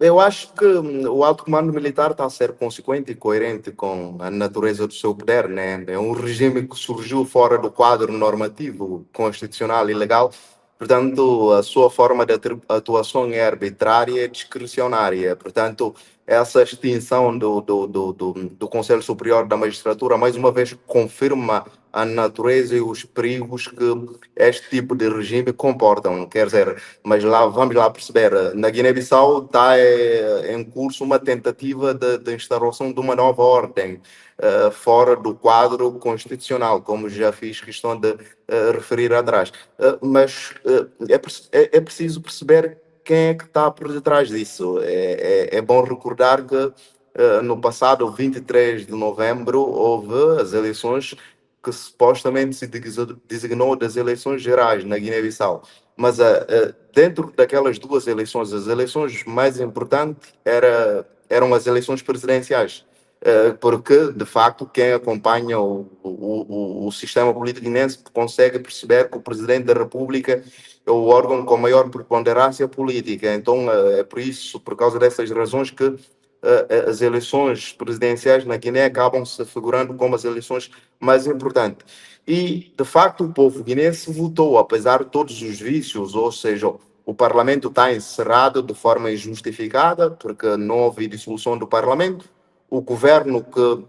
Eu acho que o alto comando militar está a ser consequente e coerente com a natureza do seu poder, né? É um regime que surgiu fora do quadro normativo, constitucional e legal. Portanto, a sua forma de atuação é arbitrária e discricionária. Portanto, essa extinção do Conselho Superior da Magistratura, mais uma vez, confirma a natureza e os perigos que este tipo de regime comportam. Quer dizer, mas lá vamos lá perceber, na Guiné-Bissau está em curso uma tentativa de instauração de uma nova ordem fora do quadro constitucional, como já fiz questão de referir atrás. Mas é preciso perceber quem é que está por detrás disso. É bom recordar que no passado 23 de novembro houve as eleições que supostamente se designou das eleições gerais na Guiné-Bissau. Mas dentro daquelas duas eleições, as eleições mais importantes eram as eleições presidenciais. Porque, de facto, quem acompanha o sistema político guinense consegue perceber que o Presidente da República é o órgão com maior preponderância política. Então, é por isso, por causa dessas razões, que as eleições presidenciais na Guiné acabam se figurando como as eleições mais importantes. E, de facto, o povo guinense votou, apesar de todos os vícios, ou seja, o Parlamento está encerrado de forma injustificada, porque não houve dissolução do Parlamento. O governo que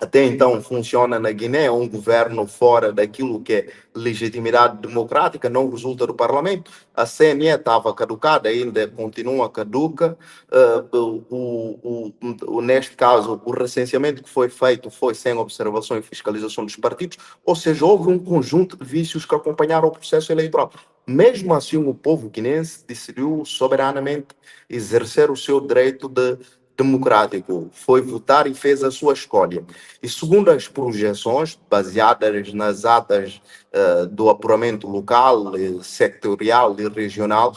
até então funciona na Guiné, é um governo fora daquilo que é legitimidade democrática, não resulta do Parlamento. A CNE estava caducada, ainda continua caduca. Neste caso, o recenseamento que foi feito foi sem observação e fiscalização dos partidos, ou seja, houve um conjunto de vícios que acompanharam o processo eleitoral. Mesmo assim, o povo guinense decidiu soberanamente exercer o seu direito democrático, foi votar e fez a sua escolha. E segundo as projeções, baseadas nas atas do apuramento local, sectorial e regional,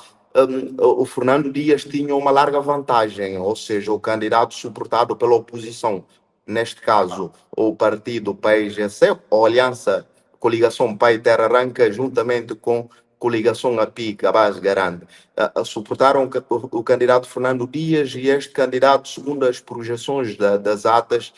o Fernando Dias tinha uma larga vantagem, ou seja, o candidato suportado pela oposição, neste caso, o partido PAIGC, ou Aliança Coligação Pai Terra Arranca, juntamente com coligação API, que a base garante, suportaram o candidato Fernando Dias e este candidato, segundo as projeções das atas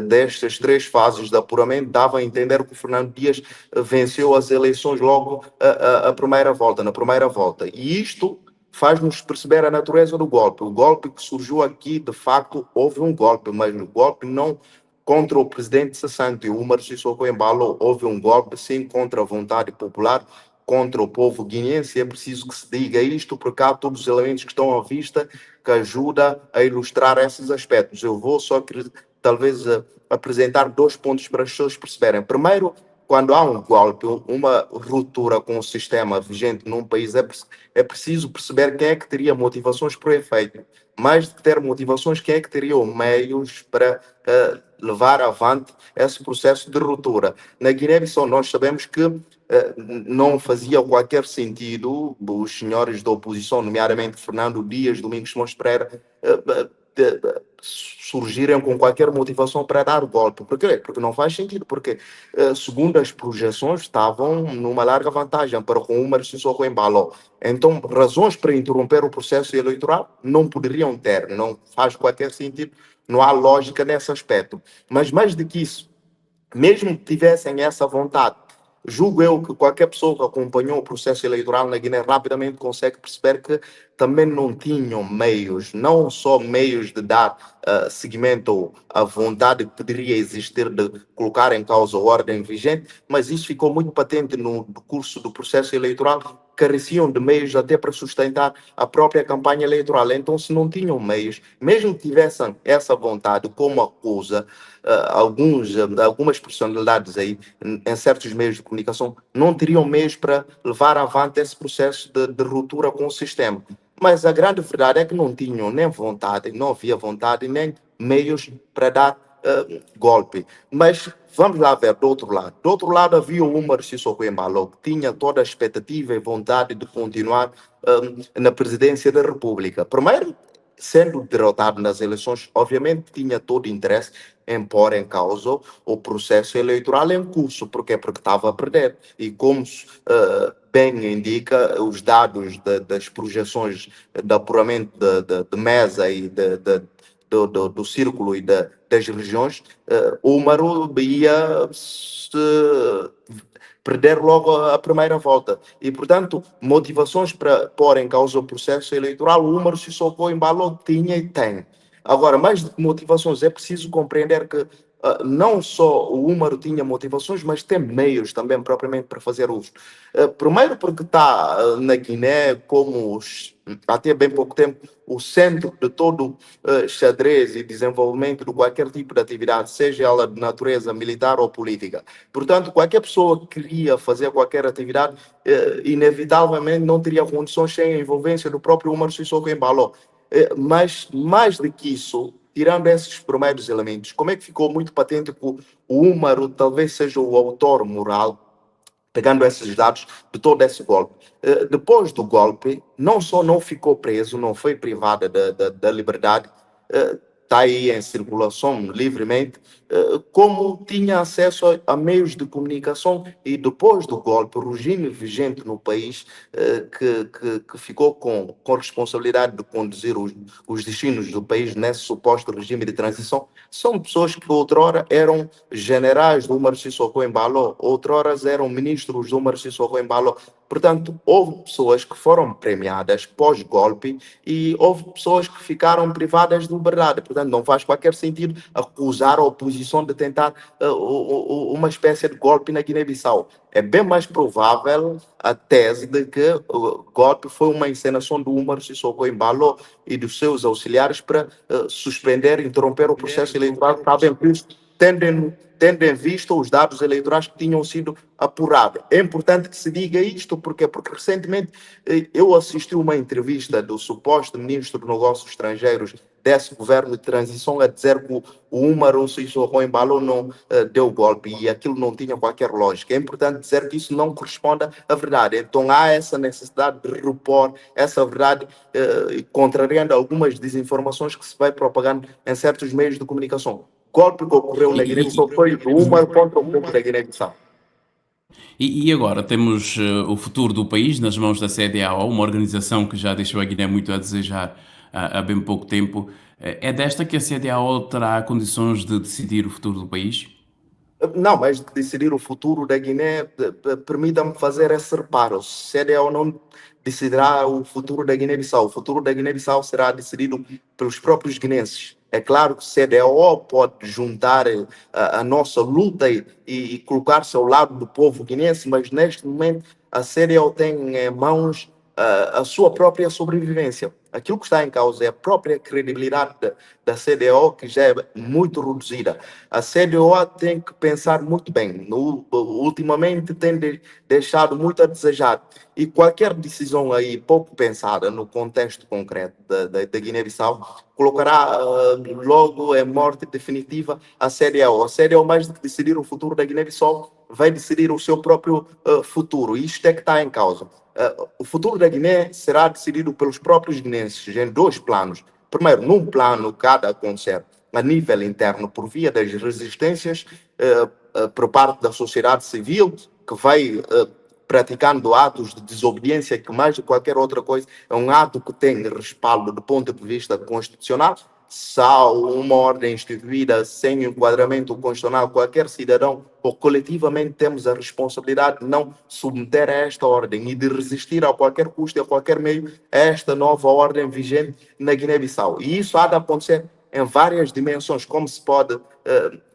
destas três fases de apuramento, dava a entender que o Fernando Dias venceu as eleições logo a primeira volta, na primeira volta. E isto faz-nos perceber a natureza do golpe. O golpe que surgiu aqui, de facto, houve um golpe, mas o golpe não contra o presidente cessante, o Umar Sissoko Embalo, houve um golpe sim contra a vontade popular, contra o povo guineense. É preciso que se diga isto, porque há todos os elementos que estão à vista que ajudam a ilustrar esses aspectos. Eu vou só talvez apresentar dois pontos para as pessoas perceberem. Primeiro, quando há um golpe, uma ruptura com o sistema vigente num país, é preciso perceber quem é que teria motivações para o efeito. Mais do que ter motivações, quem é que teria meios para levar avante esse processo de ruptura. Na Guiné-Bissau, nós sabemos que não fazia qualquer sentido os senhores da oposição, nomeadamente Fernando Dias, Domingos Simões Pereira, surgirem com qualquer motivação para dar o golpe. Por quê? Porque não faz sentido, porque segundo as projeções estavam numa larga vantagem para com o Umar Sissoko Embalo. Então, razões para interromper o processo eleitoral não poderiam ter, não faz qualquer sentido, não há lógica nesse aspecto. Mas mais do que isso, mesmo que tivessem essa vontade, julgo eu que qualquer pessoa que acompanhou o processo eleitoral na Guiné rapidamente consegue perceber que também não tinham meios, não só meios de dar seguimento à vontade que poderia existir de colocar em causa a ordem vigente, mas isso ficou muito patente no curso do processo eleitoral, careciam de meios até para sustentar a própria campanha eleitoral. Então, se não tinham meios, mesmo que tivessem essa vontade, como acusa algumas personalidades aí, em certos meios de comunicação, não teriam meios para levar avante esse processo de ruptura com o sistema. Mas a grande verdade é que não tinham nem vontade, não havia vontade, nem meios para dar golpe. Mas vamos lá ver do outro lado. Do outro lado havia o Umar Sissoko Embalo, que tinha toda a expectativa e vontade de continuar na presidência da República. Primeiro, sendo derrotado nas eleições, obviamente tinha todo o interesse em pôr em causa o processo eleitoral em curso. Por quê? Porque estava a perder. E como bem indica, os dados das projeções de apuramento de mesa e do círculo e das regiões, o Umaru ia se perder logo a primeira volta. E, portanto, motivações para pôr em causa o processo eleitoral, o Umaru Sissoko Embalo tinha e tem. Agora, mais do que motivações, é preciso compreender que não só o Umaru tinha motivações, mas tem meios também propriamente para fazer uso. Primeiro porque está na Guiné, como até bem pouco tempo, o centro de todo xadrez e desenvolvimento de qualquer tipo de atividade, seja ela de natureza militar ou política. Portanto, qualquer pessoa que queria fazer qualquer atividade, inevitavelmente não teria condições sem a envolvência do próprio Umaru Sissoko Embalo. Mas, mais do que isso, tirando esses primeiros elementos, como é que ficou muito patente que o Umaru talvez seja o autor moral, pegando esses dados de todo esse golpe? Depois do golpe, não só não ficou preso, não foi privada da liberdade, está aí em circulação livremente, como tinha acesso a meios de comunicação e depois do golpe, o regime vigente no país, que ficou com responsabilidade de conduzir os destinos do país nesse suposto regime de transição, são pessoas que outrora eram generais do Umaru Sissoko Embalo, outrora eram ministros do Umaru Sissoko Embalo. Portanto, houve pessoas que foram premiadas pós-golpe e houve pessoas que ficaram privadas de liberdade. Portanto, não faz qualquer sentido acusar a oposição de tentar uma espécie de golpe na Guiné-Bissau. É bem mais provável a tese de que o golpe foi uma encenação do Umaru Sissoko Embalo e dos seus auxiliares para suspender, interromper o processo eleitoral, sabem que tendo em vista os dados eleitorais que tinham sido apurados. É importante que se diga isto, porque recentemente eu assisti uma entrevista do suposto ministro de Negócios Estrangeiros desse governo de transição a dizer que o Umaru Sissoko Embalo não deu golpe e aquilo não tinha qualquer lógica. É importante dizer que isso não corresponde à verdade. Então há essa necessidade de repor essa verdade, contrariando algumas desinformações que se vai propagando em certos meios de comunicação. O golpe que ocorreu na Guiné-Bissau foi do Umaru contra o povo da Guiné-Bissau. E agora temos o futuro do país nas mãos da CEDEAO, uma organização que já deixou a Guiné muito a desejar há bem pouco tempo. É desta que a CEDEAO terá condições de decidir o futuro do país? Não, mas decidir o futuro da Guiné, permita-me fazer esse reparo. CDAO não decidirá o futuro da Guiné-Bissau. O futuro da Guiné-Bissau será decidido pelos próprios guinenses. É claro que o CDAO pode juntar a nossa luta e colocar-se ao lado do povo guinense, mas neste momento a CDAO tem em mãos a sua própria sobrevivência. Aquilo que está em causa é a própria credibilidade da CDAO, que já é muito reduzida. A CDAO tem que pensar muito bem. Ultimamente tem deixado muito a desejar. E qualquer decisão aí pouco pensada no contexto concreto da Guiné-Bissau colocará logo em morte definitiva a CDAO. A CDAO, mais do que decidir o futuro da Guiné-Bissau, vai decidir o seu próprio futuro. E isto é que está em causa. O futuro da Guiné será decidido pelos próprios guinenses em dois planos. Primeiro, num plano cada acontecer a nível interno por via das resistências por parte da sociedade civil, que vai praticando atos de desobediência, que mais de qualquer outra coisa é um ato que tem respaldo do ponto de vista constitucional. Se há uma ordem instituída sem enquadramento constitucional, qualquer cidadão ou coletivamente temos a responsabilidade de não submeter a esta ordem e de resistir a qualquer custo e a qualquer meio a esta nova ordem vigente na Guiné-Bissau. E isso há de acontecer em várias dimensões, como se pode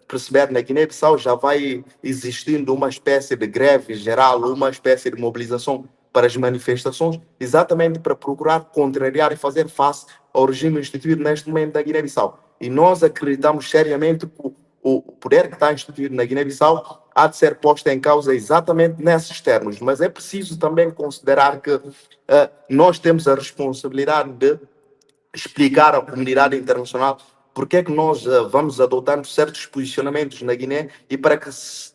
perceber, na Guiné-Bissau já vai existindo uma espécie de greve geral, uma espécie de mobilização para as manifestações, exatamente para procurar contrariar e fazer face ao regime instituído neste momento na Guiné-Bissau. E nós acreditamos seriamente que o poder que está instituído na Guiné-Bissau há de ser posto em causa exatamente nesses termos. Mas é preciso também considerar que nós temos a responsabilidade de explicar à comunidade internacional porque é que nós vamos adotando certos posicionamentos na Guiné e para que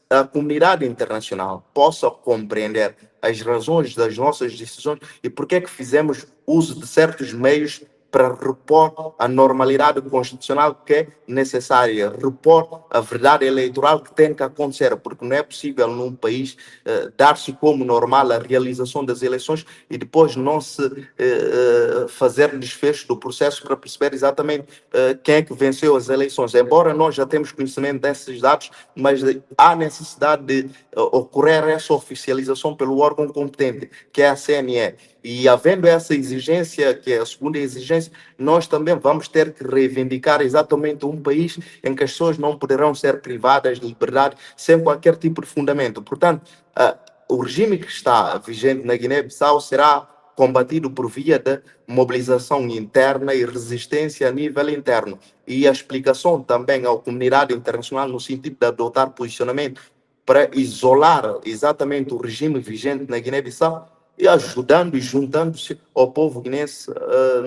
a comunidade internacional possa compreender as razões das nossas decisões e porque é que fizemos uso de certos meios para repor a normalidade constitucional que é necessária, repor a verdade eleitoral que tem que acontecer, porque não é possível num país dar-se como normal a realização das eleições e depois não se fazer desfecho do processo para perceber exatamente quem é que venceu as eleições. Embora nós já temos conhecimento desses dados, mas há necessidade de ocorrer essa oficialização pelo órgão competente, que é a CNE. E havendo essa exigência, que é a segunda exigência, nós também vamos ter que reivindicar exatamente um país em que as pessoas não poderão ser privadas de liberdade sem qualquer tipo de fundamento. Portanto, o regime que está vigente na Guiné-Bissau será combatido por via de mobilização interna e resistência a nível interno. E a explicação também à comunidade internacional no sentido de adotar posicionamento para isolar exatamente o regime vigente na Guiné-Bissau e ajudando e juntando-se ao povo guinense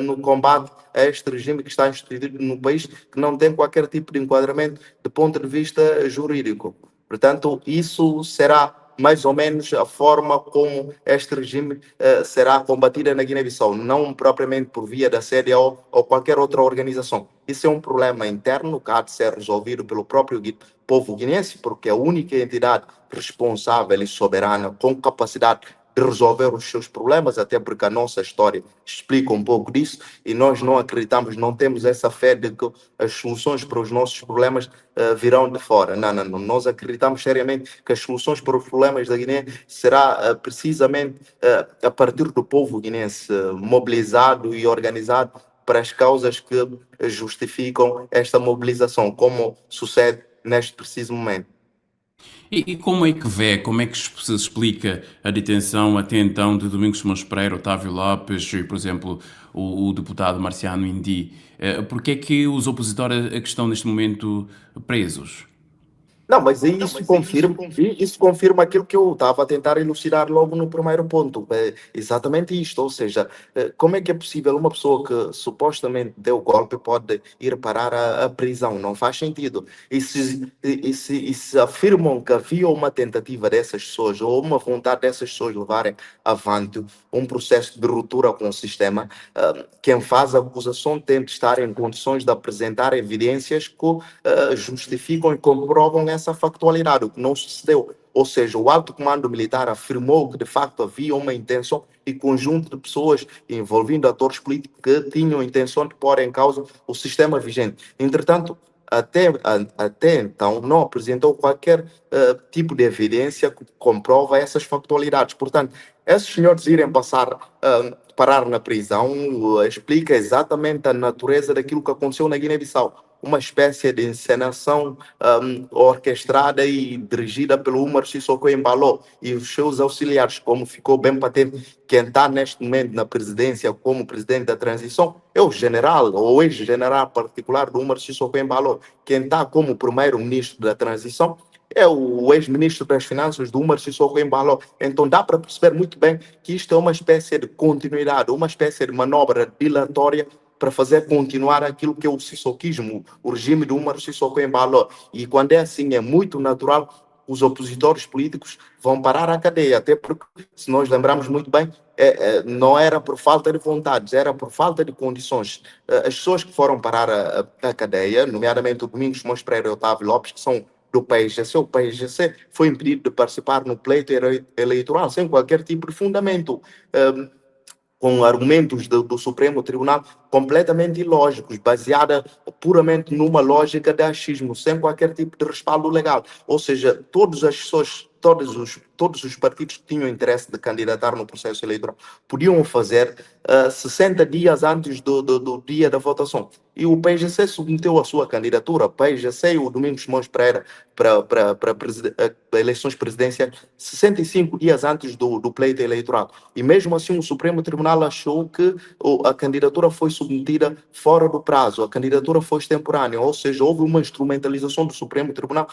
no combate a este regime que está instituído no país, que não tem qualquer tipo de enquadramento do ponto de vista jurídico. Portanto, isso será mais ou menos a forma como este regime será combatido na Guiné-Bissau, não propriamente por via da CEDEAO ou qualquer outra organização. Isso é um problema interno que há de ser resolvido pelo próprio povo guinense, porque é a única entidade responsável e soberana com capacidade de resolver os seus problemas, até porque a nossa história explica um pouco disso, e nós não acreditamos, não temos essa fé de que as soluções para os nossos problemas virão de fora. Não, não, não. Nós acreditamos seriamente que as soluções para os problemas da Guiné será precisamente a partir do povo guinense mobilizado e organizado para as causas que justificam esta mobilização, como sucede neste preciso momento. E como é que vê, como é que se explica a detenção até então de Domingos Simões Pereira, Otávio Lopes e, por exemplo, o deputado Marciano Indi? Porque é que os opositores é que estão neste momento presos? Não, mas isso confirma aquilo que eu estava a tentar elucidar logo no primeiro ponto. É exatamente isto, ou seja, como é que é possível uma pessoa que supostamente deu golpe pode ir parar a prisão? Não faz sentido. E se afirmam que havia uma tentativa dessas pessoas ou uma vontade dessas pessoas levarem avante um processo de ruptura com o sistema, quem faz a acusação tem de estar em condições de apresentar evidências que justificam e comprovam essa factualidade, o que não sucedeu. Ou seja, o alto comando militar afirmou que de facto havia uma intenção e conjunto de pessoas envolvendo atores políticos que tinham a intenção de pôr em causa o sistema vigente. Entretanto, até então não apresentou qualquer tipo de evidência que comprova essas factualidades. Portanto, esses senhores irem parar na prisão explica exatamente a natureza daquilo que aconteceu na Guiné-Bissau. Uma espécie de encenação orquestrada e dirigida pelo Umar Sissoko Embalo e os seus auxiliares, como ficou bem patente. Quem está neste momento na presidência como presidente da transição é o general, ou ex-general particular do Umar Sissoko Embalo. Quem está como primeiro-ministro da transição é o ex-ministro das Finanças do Umar Sissoko Embalo. Então dá para perceber muito bem que isto é uma espécie de continuidade, uma espécie de manobra dilatória para fazer continuar aquilo que é o sissoquismo, o regime do Umar Sissoko Embalo. E quando é assim, é muito natural os opositores políticos vão parar à cadeia, até porque, se nós lembrarmos muito bem, não era por falta de vontades, era por falta de condições. As pessoas que foram parar a cadeia, nomeadamente o Domingos Simões Pereira e Otávio Lopes, que são do PAIGC, o PAIGC foi impedido de participar no pleito eleitoral sem qualquer tipo de fundamento. Com argumentos do Supremo Tribunal completamente ilógicos, baseada puramente numa lógica de achismo, sem qualquer tipo de respaldo legal. Ou seja, todas as pessoas, todos os partidos que tinham interesse de candidatar no processo eleitoral podiam fazer 60 dias antes do dia da votação. E o PGC submeteu a sua candidatura, o PGC e o Domingos Simões Pereira, para eleições presidenciais 65 dias antes do pleito eleitoral. E mesmo assim o Supremo Tribunal achou que a candidatura foi submetida fora do prazo, a candidatura foi extemporânea, ou seja, houve uma instrumentalização do Supremo Tribunal,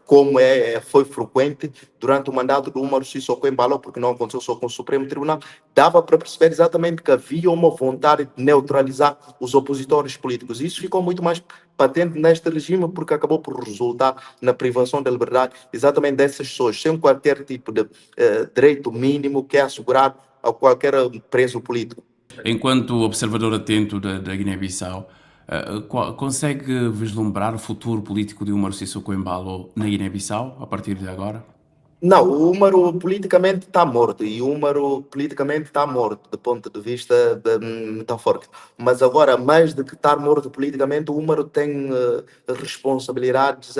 como foi frequente durante o mandato do Umar Sissoko Embalo, porque não aconteceu só com o Supremo Tribunal. Dava para perceber exatamente que havia uma vontade de neutralizar os opositores políticos. Isso ficou muito mais patente neste regime, porque acabou por resultar na privação da liberdade exatamente dessas pessoas, sem qualquer tipo de direito mínimo que é assegurado a qualquer preso político. enquanto observador atento da Guiné-Bissau, consegue vislumbrar o futuro político de Umaru Sissoko Embalo na Guiné-Bissau a partir de agora? Não, o Húmaro politicamente está morto e o Húmaro politicamente está morto do ponto de vista metafórico. Mas agora, mais do que estar morto politicamente, o Húmaro tem responsabilidades,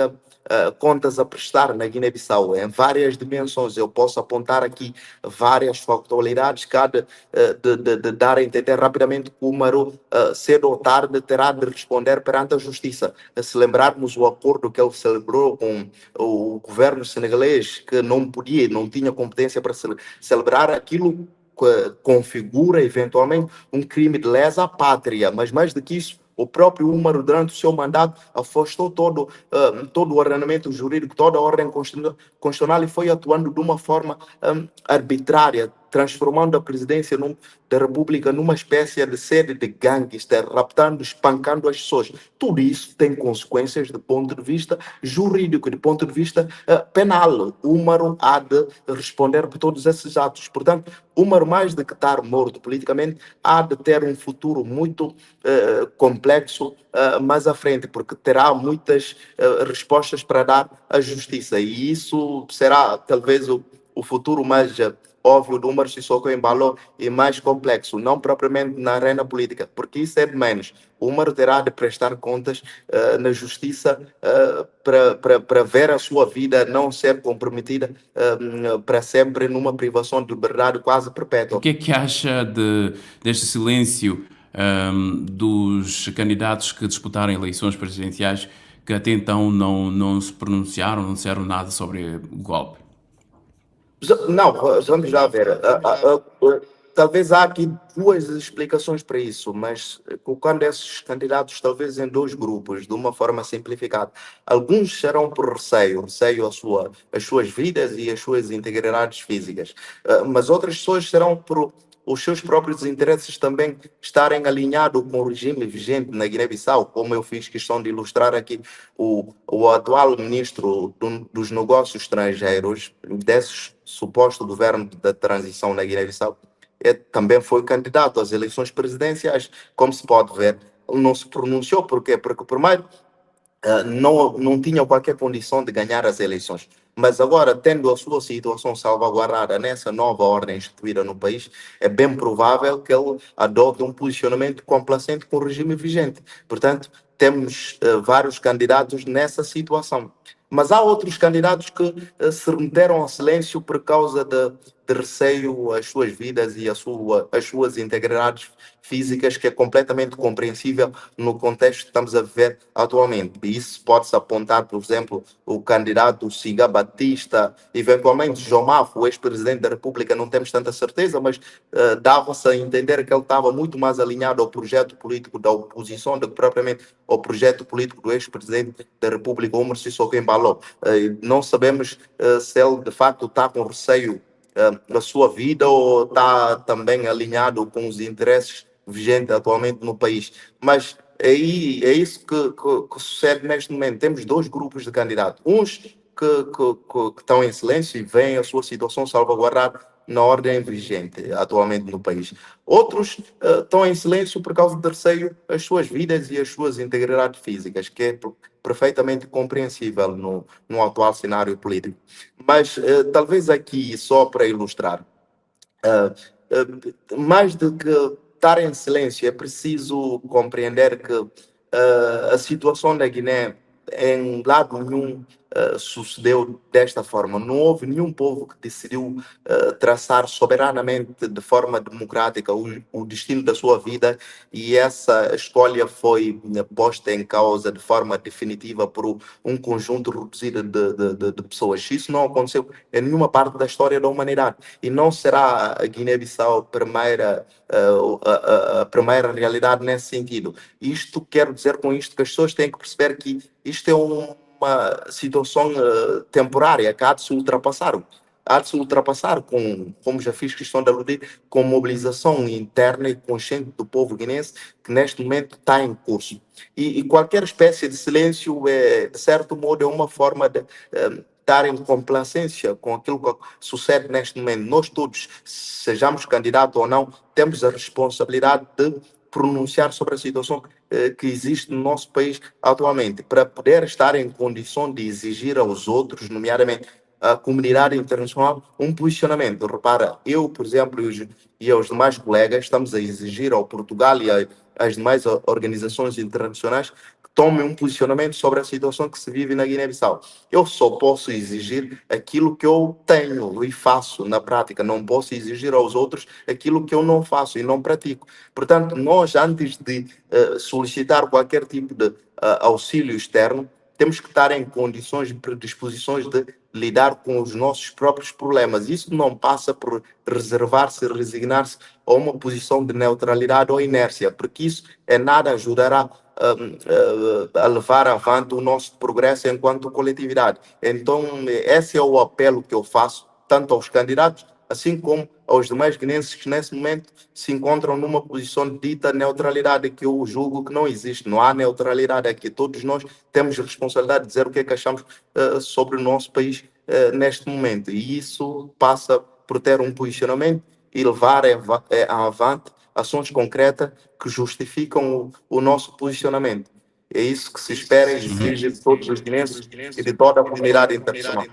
contas a prestar na Guiné-Bissau em várias dimensões. Eu posso apontar aqui várias factualidades que há de dar a entender rapidamente que o Húmaro, cedo ou tarde, terá de responder perante a justiça. Se lembrarmos o acordo que ele celebrou com o governo senegalês, que não podia, não tinha competência para celebrar aquilo, que configura eventualmente um crime de lesa pátria, mas mais do que isso, o próprio Úmaro, durante o seu mandato, afastou todo o ordenamento jurídico, toda a ordem constitucional e foi atuando de uma forma arbitrária, transformando a presidência da República numa espécie de sede de gangster, raptando, espancando as pessoas. Tudo isso tem consequências do ponto de vista jurídico, do ponto de vista penal. O Úmaro há de responder por todos esses atos. Portanto, Úmaro, mais do que estar morto politicamente, há de ter um futuro muito complexo mais à frente, porque terá muitas respostas para dar à justiça. E isso será talvez o futuro mais óbvio do Umaru Sissoko Embalo e mais complexo, não propriamente na arena política, porque isso é de menos. O Umaru terá de prestar contas na justiça para ver a sua vida não ser comprometida para sempre numa privação de liberdade quase O perpétua. que é que acha deste silêncio dos candidatos que disputaram eleições presidenciais que até então não se pronunciaram, não disseram nada sobre o golpe? Não, vamos lá ver. Talvez há aqui duas explicações para isso, mas colocando esses candidatos talvez em dois grupos, de uma forma simplificada. Alguns serão por receio as suas vidas e as suas integridades físicas, mas outras pessoas serão por os seus próprios interesses também estarem alinhados com o regime vigente na Guiné-Bissau, como eu fiz questão de ilustrar aqui o atual ministro dos Negócios Estrangeiros, desse suposto governo da transição na Guiné-Bissau, também foi candidato às eleições presidenciais. Como se pode ver, ele não se pronunciou. Por quê? Porque, primeiro, não tinha qualquer condição de ganhar as eleições. Mas agora, tendo a sua situação salvaguardada nessa nova ordem instituída no país, é bem provável que ele adote um posicionamento complacente com o regime vigente. Portanto, temos vários candidatos nessa situação. Mas há outros candidatos que se remeteram ao silêncio por causa de receio às suas vidas e às suas integridades físicas, que é completamente compreensível no contexto que estamos a viver atualmente. E isso pode-se apontar, por exemplo, o candidato Siga Batista, eventualmente João Mafo, o ex-presidente da República, não temos tanta certeza, mas dava-se a entender que ele estava muito mais alinhado ao projeto político da oposição do que propriamente ao projeto político do ex-presidente da República, Umaru Sissoko Embalo. Não sabemos se ele, de facto, está com receio da sua vida ou está também alinhado com os interesses vigentes atualmente no país. Mas é isso que sucede neste momento. Temos dois grupos de candidatos. Uns que estão em silêncio e veem a sua situação salvaguardada na ordem vigente atualmente no país. Outros estão em silêncio por causa de receio às suas vidas e às suas integridades físicas, que é perfeitamente compreensível no atual cenário político. Mas talvez aqui, só para ilustrar, mais do que estar em silêncio, é preciso compreender que a situação da Guiné em lado nenhum sucedeu desta forma. Não houve nenhum povo que decidiu traçar soberanamente, de forma democrática, o destino da sua vida, e essa escolha foi posta em causa de forma definitiva por um conjunto reduzido de pessoas. Isso não aconteceu em nenhuma parte da história da humanidade e não será a Guiné-Bissau a primeira realidade nesse sentido. Isto quero dizer com isto que as pessoas têm que perceber que isto é uma situação temporária que há de se ultrapassar. Há de se ultrapassar com, como já fiz questão de aludir, com mobilização interna e consciente do povo guinense que neste momento está em curso. E qualquer espécie de silêncio, de certo modo, é uma forma de estar em complacência com aquilo que sucede neste momento. Nós todos, sejamos candidatos ou não, temos a responsabilidade de pronunciar sobre a situação que existe no nosso país atualmente, para poder estar em condição de exigir aos outros, nomeadamente a comunidade internacional, um posicionamento. Repara, eu, por exemplo, e os demais colegas, estamos a exigir ao Portugal e às demais organizações internacionais que tomem um posicionamento sobre a situação que se vive na Guiné-Bissau. Eu só posso exigir aquilo que eu tenho e faço na prática, não posso exigir aos outros aquilo que eu não faço e não pratico. Portanto, nós, antes de solicitar qualquer tipo de auxílio externo, temos que estar em condições e predisposições de lidar com os nossos próprios problemas. Isso não passa por reservar-se, resignar-se a uma posição de neutralidade ou inércia, porque isso nada ajudará a levar avante o nosso progresso enquanto coletividade. Então, esse é o apelo que eu faço, tanto aos candidatos, assim como aos demais guineenses que nesse momento se encontram numa posição de dita neutralidade, que eu julgo que não existe. Não há neutralidade aqui. Todos nós temos responsabilidade de dizer o que é que achamos sobre o nosso país neste momento. E isso passa por ter um posicionamento e levar avante ações concretas que justificam o nosso posicionamento. É isso que se espera e exige de todos os guineenses e de toda a comunidade internacional.